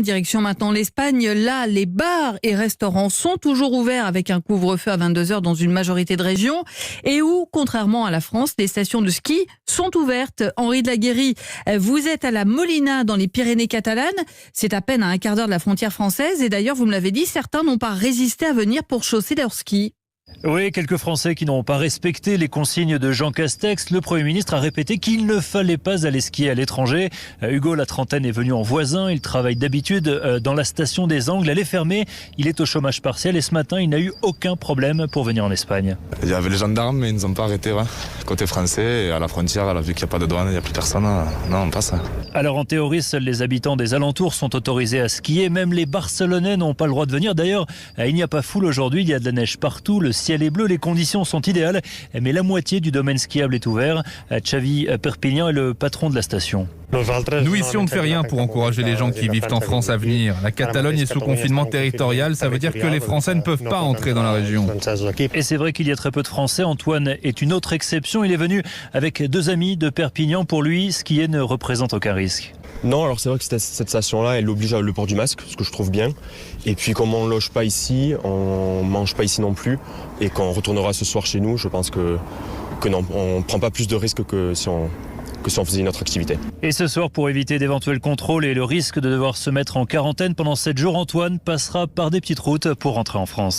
Direction maintenant l'Espagne. Là, les bars et restaurants sont toujours ouverts avec un couvre-feu à 22h dans une majorité de régions et où, contrairement à la France, les stations de ski sont ouvertes. Henri de la Guérie, vous êtes à la Molina dans les Pyrénées catalanes. C'est à peine à un quart d'heure de la frontière française et d'ailleurs, vous me l'avez dit, certains n'ont pas résisté à venir pour chausser leurs skis. Oui, quelques Français qui n'ont pas respecté les consignes de Jean Castex. Le Premier ministre a répété qu'il ne fallait pas aller skier à l'étranger. Hugo, la trentaine, est venu en voisin. Il travaille d'habitude dans la station des Angles. Elle est fermée. Il est au chômage partiel et ce matin, il n'a eu aucun problème pour venir en Espagne. Il y avait les gendarmes, mais ils ne nous ont pas arrêtés. Côté français, et à la frontière, vu qu'il n'y a pas de douane, il n'y a plus personne. Non, on passe. Alors en théorie, seuls les habitants des alentours sont autorisés à skier. Même les Barcelonais n'ont pas le droit de venir. D'ailleurs, il n'y a pas foule aujourd'hui. Il y a de la neige partout. Le ciel est bleu. Les conditions sont idéales. Mais la moitié du domaine skiable est ouvert. Xavi Perpignan est le patron de la station. Nous ici on ne fait rien pour encourager les gens qui vivent en France à venir. La Catalogne est sous confinement territorial, ça veut dire que les Français ne peuvent pas entrer dans la région. Et c'est vrai qu'il y a très peu de Français. Antoine est une autre exception. Il est venu avec deux amis de Perpignan. Pour lui, skier ne représente aucun risque. Non, alors c'est vrai que cette station-là, elle oblige le port du masque, ce que je trouve bien. Et puis comme on ne loge pas ici, on ne mange pas ici non plus. Et quand on retournera ce soir chez nous, je pense que non, on ne prend pas plus de risques que si on faisait une autre activité. Et ce soir, pour éviter d'éventuels contrôles et le risque de devoir se mettre en quarantaine pendant 7 jours, Antoine passera par des petites routes pour rentrer en France.